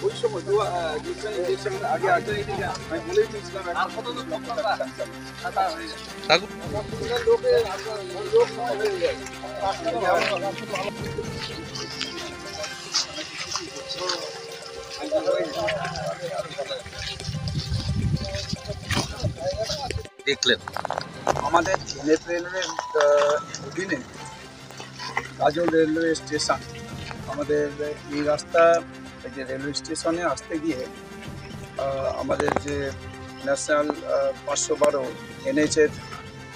ওই সময় ইলেকশন আগে আগে আমি বলেই দিয়েছিলাম আর কত দেখলেন আমাদের নেট রেলওয়ের অধীনে গাজল রেলওয়ে স্টেশন আমাদের এই রাস্তা যে রেলওয়ে স্টেশনে আসতে গিয়ে আমাদের যে ন্যাশনাল 512 এনএচের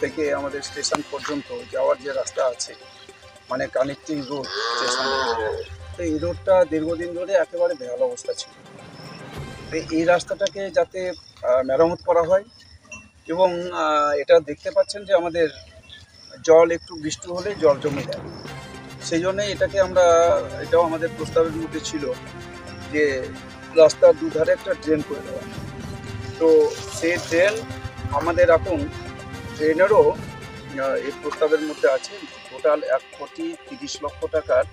থেকে আমাদের স্টেশন পর্যন্ত যাওয়ার যে রাস্তা আছে মানে কানেক্টিং রোড স্টেশন, তো এই রোডটা দীর্ঘদিন ধরে একেবারে বেহাল অবস্থা ছিল। তো এই রাস্তাটাকে যাতে মেরামত করা হয় এবং এটা দেখতে পাচ্ছেন যে আমাদের জল একটু বৃষ্টি হলে জল জমে যায়, সেই জন্যে এটাও আমাদের প্রস্তাবের মধ্যে ছিল যে রাস্তার দুধারে একটা ড্রেন করে দেওয়া। তো সেই ড্রেন আমাদের এখন ড্রেনেরও এই প্রস্তাবের মধ্যে আছে। টোটাল 1,30,00,000 টাকার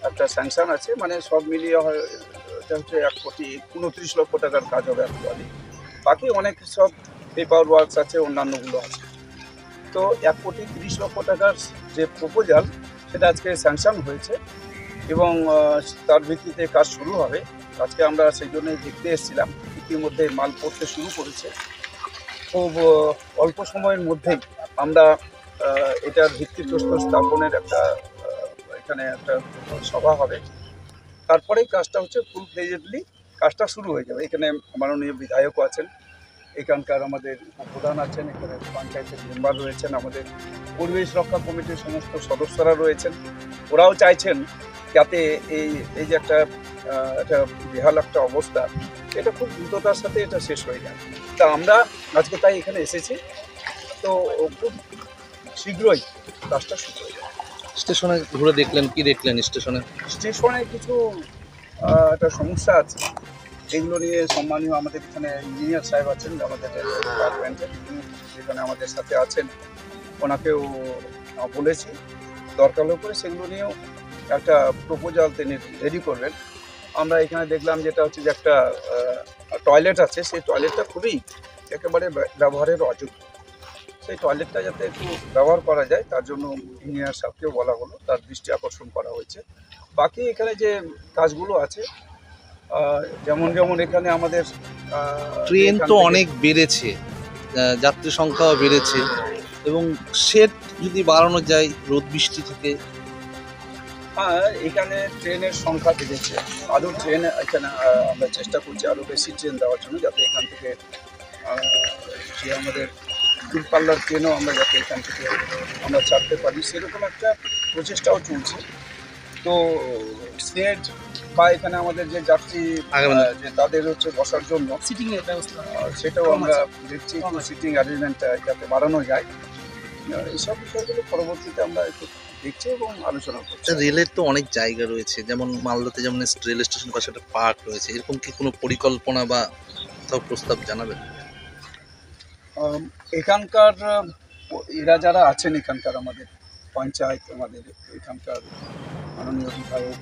একটা স্যাংশন আছে, মানে সব মিলিয়ে হয় এটা হচ্ছে 1,29,00,000 টাকার কাজ হবে অ্যাকচুয়ালি। বাকি অনেক সব পেপার ওয়ার্কস আছে, অন্যান্যগুলো আছে। তো 1,30,00,000 টাকার যে প্রপোজাল সেটা আজকে স্যাংশন হয়েছে এবং তার ভিত্তিতে কাজ শুরু হবে। আজকে আমরা সেই জন্যই দেখতে এসেছিলাম, ইতিমধ্যে মাল পড়তে শুরু করেছে। খুব অল্প সময়ের মধ্যেই আমরা এটার ভিত্তিপ্রস্তর স্থাপনের এখানে একটা সভা হবে, তারপরেই কাজটা হচ্ছে ফুল ফ্লেজেডলি কাজটা শুরু হয়ে যাবে। এখানে মাননীয় বিধায়কও আছেন, এখানকার আমাদের উপপ্রধান আছেন, এখানে পঞ্চায়েতের মেম্বার রয়েছেন, আমাদের পরিবেশ রক্ষা কমিটির সমস্ত সদস্যরা রয়েছেন। ওরাও চাইছেন যাতে এই যে একটা বেহাল একটা অবস্থা, এটা খুব দ্রুততার সাথে এটা শেষ হয়ে যায়। তা আমরা আজকে তাই এখানে এসেছি, তো খুব শীঘ্রই কাজটা শুরু হয়ে যায়। স্টেশনে ঘুরে দেখলেন, কি দেখলেন স্টেশনে কিছু একটা সমস্যা আছে, এগুলো নিয়ে সম্মানীয় আমাদের এখানে ইঞ্জিনিয়ার সাহেব আছেন আমাদের ডিপার্টমেন্টের, যেখানে আমাদের সাথে আছেন, ওনাকেও বলেছি দরকার হলে পরে সেগুলো নিয়েও একটা প্রপোজাল তিনি রেডি করবেন। আমরা এখানে দেখলাম যেটা হচ্ছে যে একটা টয়লেট আছে, সেই টয়লেটটা খুবই একেবারে ব্যবহারের অযোগ্য। সেই টয়লেটটা যাতে একটু ব্যবহার করা যায় তার জন্য ইঞ্জিনিয়ার সাহেবকেও বলা হলো, তার দৃষ্টি আকর্ষণ করা হয়েছে। বাকি এখানে যে কাজগুলো আছে যেমন এখানে আমাদের ট্রেন তো অনেক বেড়েছে, যাত্রী সংখ্যাও বেড়েছে এবং শেড যদি বাড়ানো যায় রোদ বৃষ্টি থেকে। এখানে ট্রেনের সংখ্যা বেড়েছে, আরও ট্রেন এখানে আমরা চেষ্টা করছি আরও বেশি ট্রেন দেওয়ার জন্য, যাতে এখান থেকে যে আমাদের দূরপাল্লার ট্রেনও আমরা যাতে এখান থেকে আমরা ছাড়তে পারি সেরকম একটা প্রচেষ্টাও চলছে। তো স্টেজ বা এখানে আমাদের যে যাত্রী যে তাদের হচ্ছে বসার জন্য সিটিংয়ের ব্যবস্থা, সেটাও আমরা দেখছি একটু সিটিং অ্যারেঞ্জমেন্ট যাতে বাড়ানো যায়। এইসব বিষয়গুলো পরবর্তীতে আমরা একটু দেখছি এবং আলোচনা করছি। রেলের তো অনেক জায়গা রয়েছে, যেমন মালদাতে যেমন রেল স্টেশন পাশে একটা পার্ক রয়েছে, এরকম কি কোনো পরিকল্পনা বা কোথাও প্রস্তাব জানাবেন? এখানকার এরা যারা আছেন, এখানকার আমাদের পঞ্চায়েত, আমাদের এখানকার মাননীয় বিধায়ক,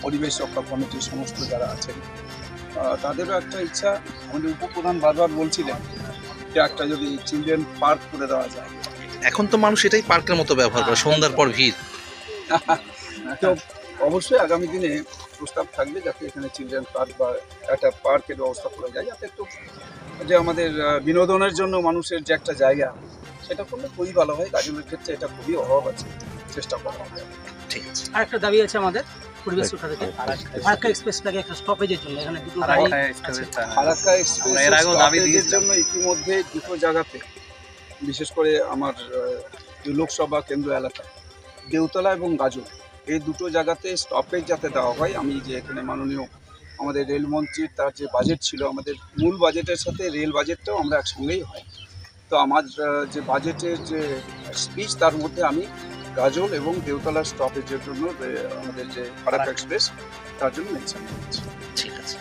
পরিবেশ রক্ষা কমিটির সমস্ত যারা আছেন, তাদেরও একটা ইচ্ছা। আমাদের উপপ্রধান বারবার বলছিলেন যে একটা যদি চিলড্রেন পার্ক করে দেওয়া যায়। এখন তো মানুষ এটাই পার্কের মতো ব্যবহার করে, সন্ধ্যার পর ভিড়। তো অবশ্যই আগামী দিনে প্রস্তাব থাকবে যাতে এখানে চিলড্রেন পার্ক বা একটা পার্কের ব্যবস্থা করা যায়, যাতে একটু যে আমাদের বিনোদনের জন্য মানুষের যে একটা জায়গা, সেটা করলে খুবই ভালো হয়। গাজলের ক্ষেত্রে এটা খুবই অভাব আছে, চেষ্টা করা হবে। ঠিক আছে। আর একটা দাবি আছে আমাদের পরিবেশ রক্ষা থেকে, ফারাক্কা এক্সপ্রেসটাকে একটা স্টপেজের জন্য, এখানে দুটো গাড়ি আছে। ফারাক্কা এক্সপ্রেসের জন্য ইতিমধ্যে দুটো জায়গাতে, বিশেষ করে আমার লোকসভা কেন্দ্র এলাকা দেউতলা এবং গাজল, এই দুটো জায়গাতে স্টপেজ যাতে দেওয়া হয়। আমি যে এখানে মাননীয় আমাদের রেলমন্ত্রীর তার যে বাজেট ছিল, আমাদের মূল বাজেটের সাথে রেল বাজেটটাও আমরা একসঙ্গেই হয়। তো আমার যে বাজেটের যে স্পিচ, তার মধ্যে আমি গাজল এবং দেউতলা স্টপেজের জন্য আমাদের যে ফারাক্কা এক্সপ্রেস তার জন্য মেনশন করেছি। ঠিক আছে।